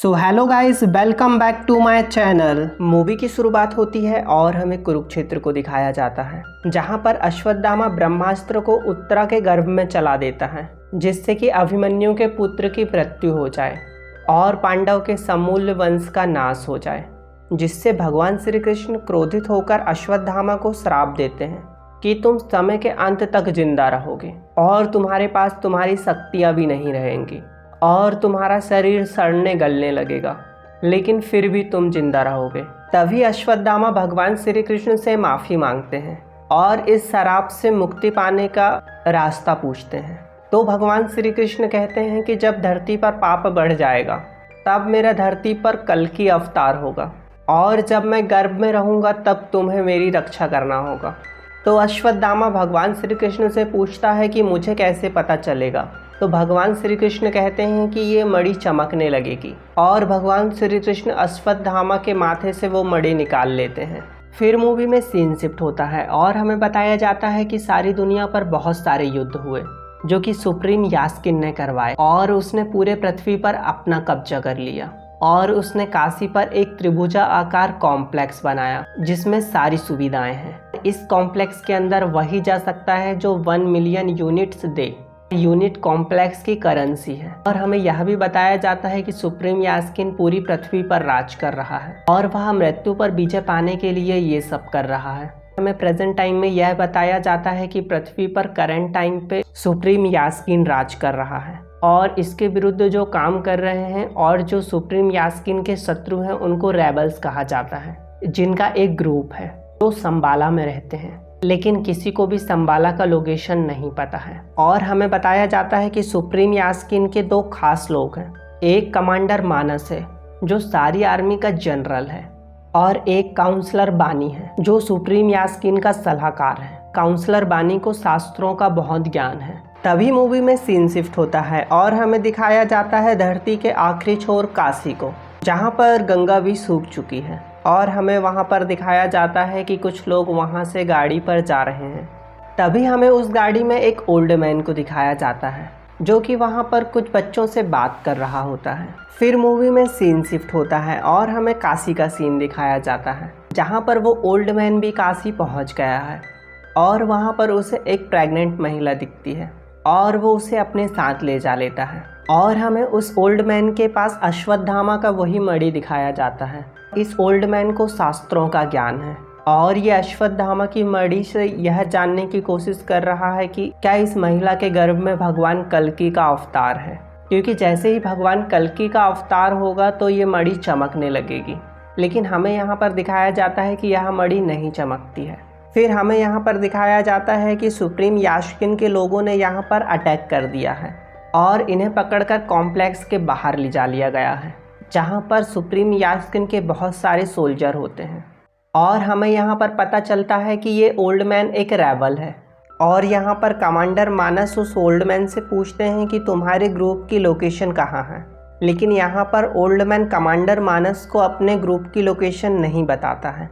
So hello guys, welcome back to my channel. Movie की शुरुआत होती है और हमें कुरुक्षेत्र को दिखाया जाता है, जहां पर अश्वत्थामा ब्रह्मास्त्र को उत्तरा के गर्भ में चला देता है, जिससे कि अभिमन्यु के पुत्र की मृत्यु हो जाए और पांडव के समूल्य वंश का नाश हो जाए। जिससे भगवान श्री कृष्ण क्रोधित होकर अश्वत्थामा को श्राप देते हैं कि तुम समय के अंत तक जिंदा रहोगे और तुम्हारे पास तुम्हारी शक्तियाँ भी नहीं रहेंगी और तुम्हारा शरीर सड़ने गलने लगेगा, लेकिन फिर भी तुम जिंदा रहोगे। तभी अश्वत्थामा भगवान श्री कृष्ण से माफ़ी मांगते हैं और इस शराप से मुक्ति पाने का रास्ता पूछते हैं। तो भगवान श्री कृष्ण कहते हैं कि जब धरती पर पाप बढ़ जाएगा तब मेरा धरती पर कल्कि अवतार होगा और जब मैं गर्भ में रहूँगा तब तुम्हें मेरी रक्षा करना होगा। तो अश्वत्थामा भगवान श्री कृष्ण से पूछता है कि मुझे कैसे पता चलेगा। तो भगवान श्री कृष्ण कहते हैं कि ये मणि चमकने लगेगी और भगवान श्री कृष्ण अश्वत्थामा के माथे से वो मणि निकाल लेते हैं। फिर मूवी में सीन शिफ्ट होता है और हमें बताया जाता है कि सारी दुनिया पर बहुत सारे युद्ध हुए जो कि सुप्रीम यास्किन ने करवाए और उसने पूरे पृथ्वी पर अपना कब्जा कर लिया और उसने काशी पर एक त्रिभुजा आकार कॉम्प्लेक्स बनाया जिसमें सारी सुविधाएं हैं। इस कॉम्प्लेक्स के अंदर वही जा सकता है जो 1 मिलियन यूनिट्स दे। यूनिट कॉम्प्लेक्स की करेंसी है और हमें यह भी बताया जाता है कि सुप्रीम यास्किन पूरी पृथ्वी पर राज कर रहा है और वह मृत्यु पर विजय पाने के लिए ये सब कर रहा है। हमें प्रेजेंट टाइम में यह बताया जाता है कि पृथ्वी पर करंट टाइम पे सुप्रीम यास्किन राज कर रहा है और इसके विरुद्ध जो काम कर रहे हैं और जो सुप्रीम यास्किन के शत्रु हैं उनको रेबल्स कहा जाता है, जिनका एक ग्रुप है जो संबाला में रहते हैं, लेकिन किसी को भी संबाला का लोकेशन नहीं पता है। और हमें बताया जाता है कि सुप्रीम यास्किन के 2 खास लोग हैं। एक कमांडर मानस है जो सारी आर्मी का जनरल है और एक काउंसलर बानी है जो सुप्रीम यास्किन का सलाहकार है। काउंसलर बानी को शास्त्रों का बहुत ज्ञान है। तभी मूवी में सीन शिफ्ट होता है और हमें दिखाया जाता है धरती के आखिरी छोर काशी को, जहाँ पर गंगा भी सूख चुकी है और हमें वहाँ पर दिखाया जाता है कि कुछ लोग वहाँ से गाड़ी पर जा रहे हैं। तभी हमें उस गाड़ी में एक ओल्ड मैन को दिखाया जाता है जो कि वहाँ पर कुछ बच्चों से बात कर रहा होता है। फिर मूवी में सीन शिफ्ट होता है और हमें काशी का सीन दिखाया जाता है, जहाँ पर वो ओल्ड मैन भी काशी पहुँच गया है और वहाँ पर उसे एक प्रेग्नेंट महिला दिखती है और वो उसे अपने साथ ले जा लेता है और हमें उस ओल्ड मैन के पास अश्वत्थामा का वही मणि दिखाया जाता है। इस ओल्ड मैन को शास्त्रों का ज्ञान है और ये अश्वत्थामा की मणि से यह जानने की कोशिश कर रहा है कि क्या इस महिला के गर्भ में भगवान कल्कि का अवतार है, क्योंकि जैसे ही भगवान कल्कि का अवतार होगा तो ये मणि चमकने लगेगी। लेकिन हमें यहाँ पर दिखाया जाता है कि यह मणि नहीं चमकती है। फिर हमें यहाँ पर दिखाया जाता है कि सुप्रीम यास्किन के लोगों ने यहाँ पर अटैक कर दिया है और इन्हें पकड़कर कॉम्प्लेक्स के बाहर ले जा लिया गया है, जहाँ पर सुप्रीम यास्किन के बहुत सारे सोल्जर होते हैं। और हमें यहाँ पर पता चलता है कि ये ओल्ड मैन एक रेबल है और यहाँ पर कमांडर मानस उस ओल्ड मैन से पूछते हैं कि तुम्हारे ग्रुप की लोकेशन कहाँ है, लेकिन यहाँ पर ओल्ड मैन कमांडर मानस को अपने ग्रुप की लोकेशन नहीं बताता है,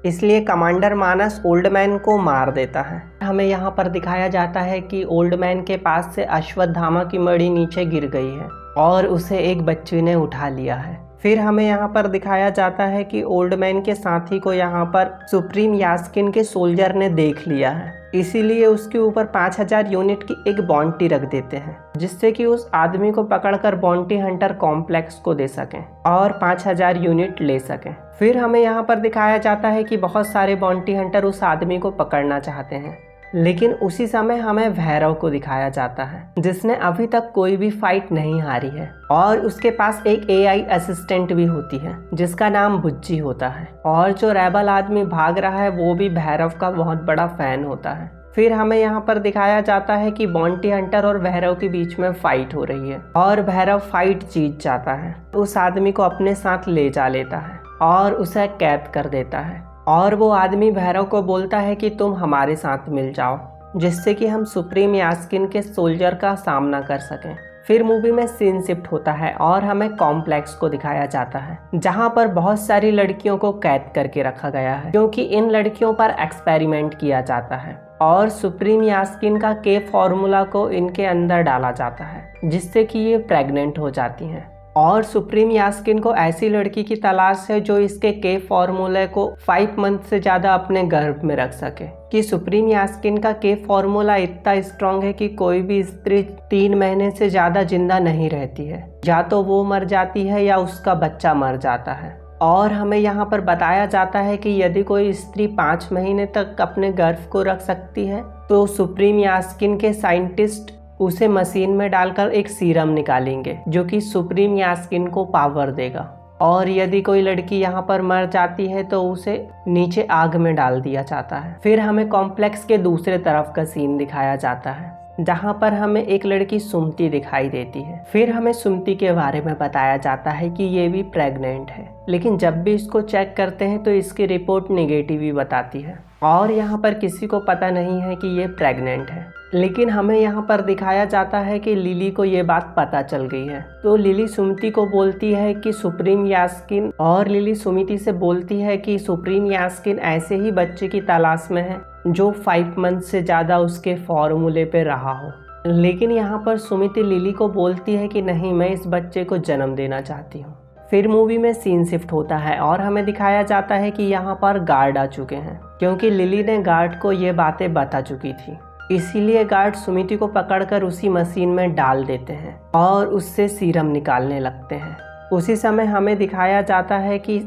इसलिए कमांडर मानस ओल्ड मैन को मार देता है। हमें यहाँ पर दिखाया जाता है कि ओल्ड मैन के पास से अश्वत्थामा की मणि नीचे गिर गई है और उसे एक बच्चे ने उठा लिया है। फिर हमें यहाँ पर दिखाया जाता है कि ओल्ड मैन के साथी को यहाँ पर सुप्रीम यास्किन के सोल्जर ने देख लिया है, इसीलिए उसके ऊपर 5000 यूनिट की एक बाउंटी रख देते हैं, जिससे कि उस आदमी को पकड़कर बाउंटी हंटर कॉम्प्लेक्स को दे सकें और 5000 यूनिट ले सकें। फिर हमें यहाँ पर दिखाया जाता है कि बहुत सारे बाउंटी हंटर उस आदमी को पकड़ना चाहते हैं, लेकिन उसी समय हमें भैरव को दिखाया जाता है जिसने अभी तक कोई भी फाइट नहीं हारी है और उसके पास एक AI असिस्टेंट भी होती है जिसका नाम बुज्जी होता है और जो रेबल आदमी भाग रहा है वो भी भैरव का बहुत बड़ा फैन होता है। फिर हमें यहाँ पर दिखाया जाता है कि बाउंटी हंटर और भैरव के बीच में फाइट हो रही है और भैरव फाइट जीत जाता है, उस आदमी को अपने साथ ले जा लेता है और उसे कैद कर देता है और वो आदमी भैरव को बोलता है कि तुम हमारे साथ मिल जाओ, जिससे कि हम सुप्रीम यास्किन के सोल्जर का सामना कर सकें। फिर मूवी में सीन शिफ्ट होता है और हमें कॉम्प्लेक्स को दिखाया जाता है, जहां पर बहुत सारी लड़कियों को कैद करके रखा गया है, क्योंकि इन लड़कियों पर एक्सपेरिमेंट किया जाता है और सुप्रीम यास्किन का के फॉर्मूला को इनके अंदर डाला जाता है, जिससे कि ये प्रेग्नेंट हो जाती हैं। और सुप्रीम यास्किन को ऐसी लड़की की तलाश है जो इसके के फॉर्मूले को 5 मंथ से ज़्यादा अपने गर्भ में रख सके। कि सुप्रीम यास्किन का के फॉर्मूला इतना स्ट्रांग है कि कोई भी स्त्री 3 महीने से ज़्यादा जिंदा नहीं रहती है, या तो वो मर जाती है या उसका बच्चा मर जाता है। और हमें यहाँ पर बताया जाता है कि यदि कोई स्त्री 5 महीने तक अपने गर्भ को रख सकती है तो सुप्रीम यास्किन के साइंटिस्ट उसे मशीन में डालकर एक सीरम निकालेंगे जो कि सुप्रीम यास्किन को पावर देगा। और यदि कोई लड़की यहाँ पर मर जाती है तो उसे नीचे आग में डाल दिया जाता है। फिर हमें कॉम्प्लेक्स के दूसरे तरफ का सीन दिखाया जाता है जहाँ पर हमें एक लड़की सुमति दिखाई देती है। फिर हमें सुमति के बारे में बताया जाता है कि ये भी प्रेग्नेंट है, लेकिन जब भी इसको चेक करते हैं तो इसकी रिपोर्ट नेगेटिव ही बताती है और यहाँ पर किसी को पता नहीं है कि ये प्रेग्नेंट है। लेकिन हमें यहाँ पर दिखाया जाता है कि लिली को ये बात पता चल गई है, तो लिली सुमति को बोलती है कि सुप्रीम यास्किन, और लिली सुमति से बोलती है कि सुप्रीम यास्किन ऐसे ही बच्चे की तलाश में है जो 5 मंथ से ज़्यादा उसके फॉर्मूले पे रहा हो। लेकिन यहाँ पर सुमति लिली को बोलती है कि नहीं, मैं इस बच्चे को जन्म देना चाहती हूँ। फिर मूवी में सीन शिफ्ट होता है और हमें दिखाया जाता है कि यहाँ पर गार्ड आ चुके हैं, क्योंकि लिली ने गार्ड को ये बातें बता चुकी थी। इसीलिए गार्ड सुमति को पकड़कर उसी मशीन में डाल देते हैं और उससे सीरम निकालने लगते हैं। उसी समय हमें दिखाया जाता है कि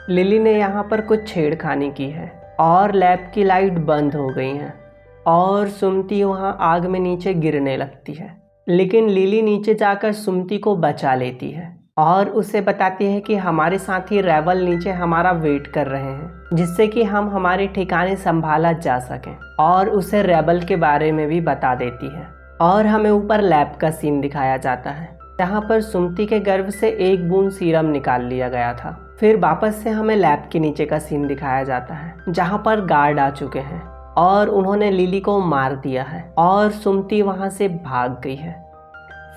लिली ने यहाँ पर कुछ छेड़खानी की है और लैब की लाइट बंद हो गई है और सुमति वहाँ आग में नीचे गिरने लगती है। लेकिन लिली नीचे जाकर सुमति को बचा लेती है और उसे बताती है कि हमारे साथी रेबल नीचे हमारा वेट कर रहे हैं, जिससे कि हम हमारे ठिकाने संभाला जा सकें, और उसे रेबल के बारे में भी बता देती है। और हमें ऊपर लैब का सीन दिखाया जाता है जहाँ पर सुमति के गर्भ से एक बूंद सीरम निकाल लिया गया था। फिर वापस से हमें लैब के नीचे का सीन दिखाया जाता है जहाँ पर गार्ड आ चुके हैं और उन्होंने लिली को मार दिया है और सुमति वहाँ से भाग गई है।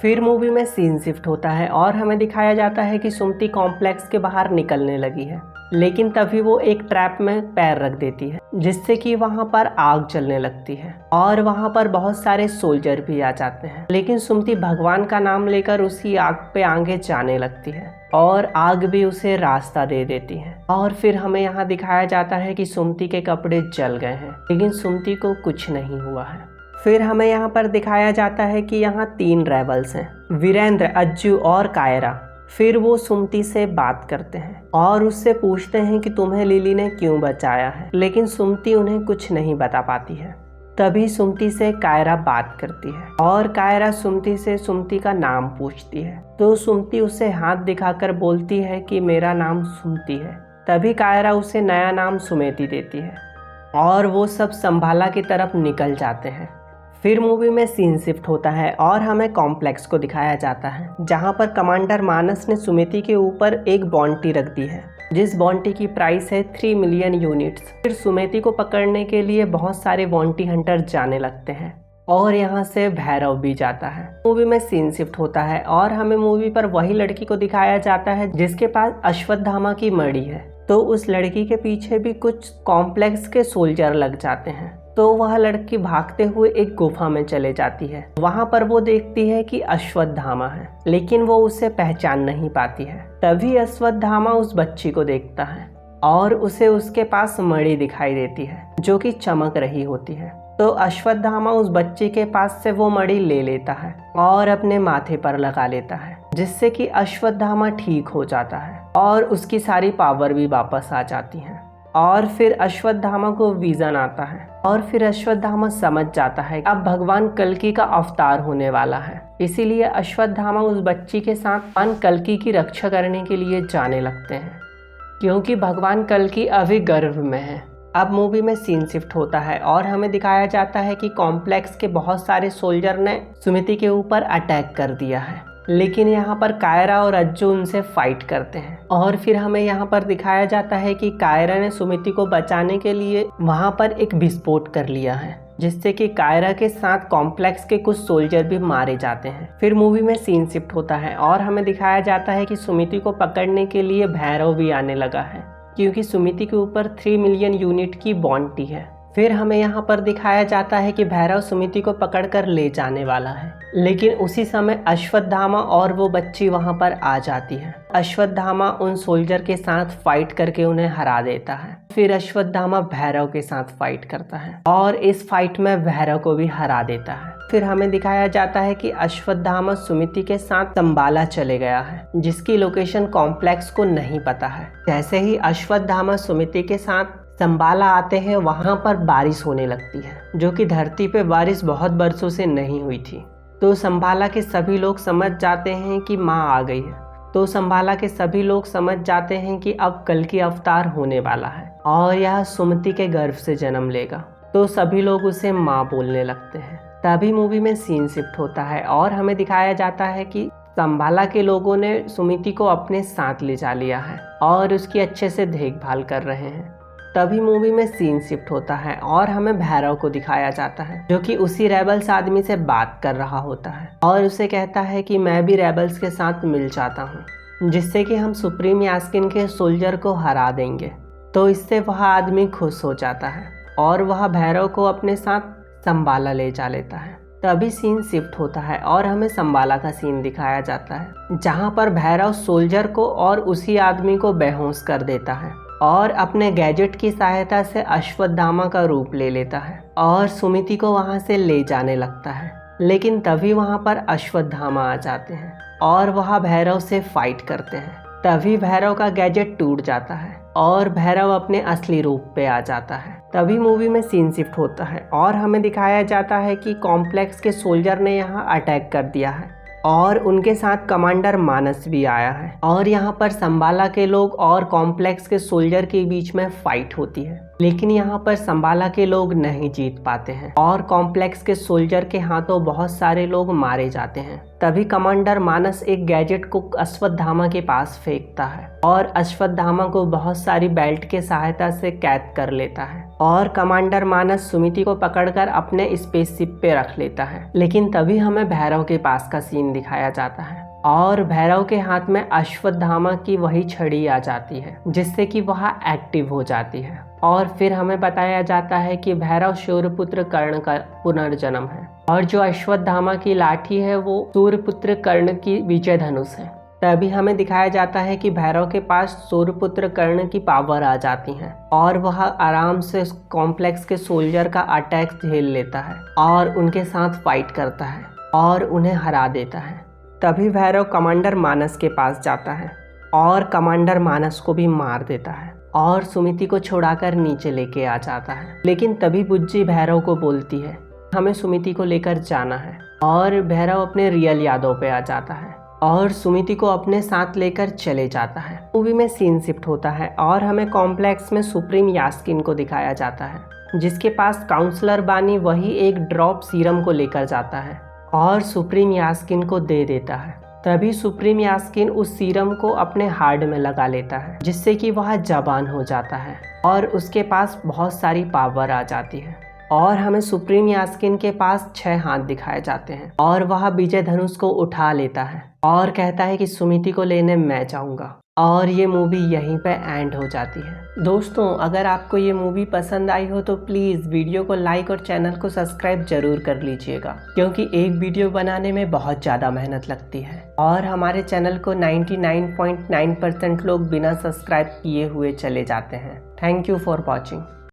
फिर मूवी में सीन शिफ्ट होता है और हमें दिखाया जाता है कि सुमति कॉम्प्लेक्स के बाहर निकलने लगी है, लेकिन तभी वो एक ट्रैप में पैर रख देती है जिससे कि वहाँ पर आग चलने लगती है और वहाँ पर बहुत सारे सोल्जर भी आ जाते हैं। लेकिन सुमति भगवान का नाम लेकर उसी आग पे आगे जाने लगती है और आग भी उसे रास्ता दे देती है। और फिर हमें यहाँ दिखाया जाता है कि सुमति के कपड़े जल गए हैं, लेकिन सुमति को कुछ नहीं हुआ है। फिर हमें यहाँ पर दिखाया जाता है कि यहाँ 3 रेबल्स हैं, वीरेंद्र, अज्जू और कायरा। फिर वो सुमति से बात करते हैं और उससे पूछते हैं कि तुम्हें लिली ने क्यों बचाया है, लेकिन सुमति उन्हें कुछ नहीं बता पाती है। तभी सुमति से कायरा बात करती है और कायरा सुमति से सुमति का नाम पूछती है, तो सुमति उसे हाथ दिखाकर बोलती है कि मेरा नाम सुमति है। तभी कायरा उसे नया नाम सुमेति देती है और वो सब संभाला की तरफ निकल जाते हैं। फिर मूवी में सीन शिफ्ट होता है और हमें कॉम्प्लेक्स को दिखाया जाता है जहां पर कमांडर मानस ने सुमिति के ऊपर एक बॉन्टी रख दी है, जिस बॉन्टी की प्राइस है 3 मिलियन यूनिट्स। फिर सुमिति को पकड़ने के लिए बहुत सारे बॉन्टी हंटर जाने लगते हैं और यहाँ से भैरव भी जाता है। मूवी में सीन शिफ्ट होता है और हमें मूवी पर वही लड़की को दिखाया जाता है जिसके पास अश्वत्थामा की मणि है। तो उस लड़की के पीछे भी कुछ कॉम्प्लेक्स के सोल्जर लग जाते हैं, तो वह लड़की भागते हुए एक गुफा में चले जाती है। वहां पर वो देखती है कि अश्वत्थामा है, लेकिन वो उसे पहचान नहीं पाती है। तभी अश्वत्थामा उस बच्ची को देखता है और उसे उसके पास मणि दिखाई देती है जो कि चमक रही होती है। तो अश्वत्थामा उस बच्ची के पास से वो मणि ले लेता है और अपने माथे पर लगा लेता है, जिससे कि अश्वत्थामा ठीक हो जाता है और उसकी सारी पावर भी वापस आ जाती है। और फिर अश्वत्थामा को विजन आता है और फिर अश्वत्थामा समझ जाता है अब भगवान कल्कि का अवतार होने वाला है। इसीलिए अश्वत्थामा उस बच्ची के साथ भगवान कल्कि की रक्षा करने के लिए जाने लगते हैं, क्योंकि भगवान कल्कि अभी गर्भ में है। अब मूवी में सीन शिफ्ट होता है और हमें दिखाया जाता है कि कॉम्प्लेक्स के बहुत सारे सोल्जर ने सुमिति के ऊपर अटैक कर दिया है, लेकिन यहाँ पर कायरा और अज्जू उनसे फाइट करते हैं। और फिर हमें यहाँ पर दिखाया जाता है कि कायरा ने सुमिति को बचाने के लिए वहाँ पर एक विस्फोट कर लिया है, जिससे कि कायरा के साथ कॉम्प्लेक्स के कुछ सोल्जर भी मारे जाते हैं। फिर मूवी में सीन शिफ्ट होता है और हमें दिखाया जाता है कि सुमिति को पकड़ने के लिए भैरव भी आने लगा है, क्योंकि सुमिति के ऊपर 3 मिलियन यूनिट की बॉन्टी है। फिर हमें यहाँ पर दिखाया जाता है कि भैरव सुमिति को पकड़कर ले जाने वाला है, लेकिन उसी समय अश्वत्थामा और वो बच्ची वहाँ पर आ जाती है। अश्वत्थामा उन सोल्जर के साथ फाइट करके उन्हें हरा देता है। फिर अश्वत्थामा भैरव के साथ फाइट करता है और इस फाइट में भैरव को भी हरा देता है। फिर हमें दिखाया जाता है कि अश्वत्थामा सुमिति के साथ तंबाला चले गया है, जिसकी लोकेशन कॉम्प्लेक्स को नहीं पता है। जैसे ही अश्वत्थामा सुमिति के साथ संबाला आते हैं, वहाँ पर बारिश होने लगती है, जो कि धरती पे बारिश बहुत बरसों से नहीं हुई थी। तो संबाला के सभी लोग समझ जाते हैं कि माँ आ गई है। तो संबाला के सभी लोग समझ जाते हैं कि अब कल की अवतार होने वाला है और यह सुमति के गर्भ से जन्म लेगा। तो सभी लोग उसे माँ बोलने लगते हैं। तभी मूवी में सीन शिफ्ट होता है और हमें दिखाया जाता है कि संबाला के लोगों ने सुमिति को अपने साथ ले जा लिया है और उसकी अच्छे से देखभाल कर रहे हैं। तभी मूवी में सीन शिफ्ट होता है और हमें भैरव को दिखाया जाता है, जो कि उसी रेबल्स आदमी से बात कर रहा होता है और उसे कहता है कि मैं भी रेबल्स के साथ मिल जाता हूँ, जिससे कि हम सुप्रीम यास्किन के सोल्जर को हरा देंगे। तो इससे वह आदमी खुश हो जाता है और वह भैरव को अपने साथ संबाला ले जा लेता है। तभी सीन शिफ्ट होता है और हमें संबाला का सीन दिखाया जाता है, जहाँ पर भैरव सोल्जर को और उसी आदमी को बेहोश कर देता है और अपने गैजेट की सहायता से अश्वत्थामा का रूप ले लेता है और सुमिति को वहां से ले जाने लगता है। लेकिन तभी वहां पर अश्वत्थामा आ जाते हैं और वह भैरव से फाइट करते हैं। तभी भैरव का गैजेट टूट जाता है और भैरव अपने असली रूप पे आ जाता है। तभी मूवी में सीन शिफ्ट होता है और हमें दिखाया जाता है कि कॉम्प्लेक्स के सोल्जर ने यहाँ अटैक कर दिया है और उनके साथ कमांडर मानस भी आया है और यहाँ पर संबाला के लोग और कॉम्प्लेक्स के सोल्जर के बीच में फाइट होती है। लेकिन यहाँ पर संबाला के लोग नहीं जीत पाते हैं और कॉम्प्लेक्स के सोल्जर के हाथों बहुत सारे लोग मारे जाते हैं। तभी कमांडर मानस एक गैजेट को अश्वत्थामा के पास फेंकता है और अश्वत्थामा को बहुत सारी बेल्ट के सहायता से कैद कर लेता है और कमांडर मानस सुमिति को पकड़कर अपने स्पेसशिप पे रख लेता है। लेकिन तभी हमें भैरव के पास का सीन दिखाया जाता है और भैरव के हाथ में अश्वत्थामा की वही छड़ी आ जाती है, जिससे कि वह एक्टिव हो जाती है। और फिर हमें बताया जाता है कि भैरव शूरपुत्र कर्ण का पुनर्जन्म है और जो अश्वत्थामा की लाठी है वो सूर्यपुत्र कर्ण की विजय धनुष है। तभी हमें दिखाया जाता है कि भैरव के पास सूर्यपुत्र कर्ण की पावर आ जाती है और वह आराम से कॉम्प्लेक्स के सोल्जर का अटैक झेल लेता है और उनके साथ फाइट करता है और उन्हें हरा देता है। तभी भैरव कमांडर मानस के पास जाता है और कमांडर मानस को भी मार देता है और सुमिति को छुड़ाकर नीचे लेके आ जाता है। लेकिन तभी बुज्जी भैरव को बोलती है हमें सुमिति को लेकर जाना है और भैरव अपने रियल यादों पे आ जाता है और सुमिति को अपने साथ लेकर चले जाता है। मूवी में सीन शिफ्ट होता है और हमें कॉम्प्लेक्स में सुप्रीम यास्किन को दिखाया जाता है, जिसके पास काउंसलर बानी वही एक ड्रॉप सीरम को लेकर जाता है और सुप्रीम यास्किन को दे देता है। तभी सुप्रीम यास्किन उस सीरम को अपने हार्ड में लगा लेता है, जिससे कि वह जवान हो जाता है और उसके पास बहुत सारी पावर आ जाती है और हमें सुप्रीम यास्किन के पास 6 हाथ दिखाए जाते हैं और वह विजय धनुष को उठा लेता है और कहता है कि सुमिति को लेने मैं जाऊंगा और ये मूवी यहीं पे एंड हो जाती है। दोस्तों, अगर आपको ये मूवी पसंद आई हो तो प्लीज़ वीडियो को लाइक और चैनल को सब्सक्राइब जरूर कर लीजिएगा, क्योंकि एक वीडियो बनाने में बहुत ज़्यादा मेहनत लगती है और हमारे चैनल को 99.9% लोग बिना सब्सक्राइब किए हुए चले जाते हैं। Thank you for watching.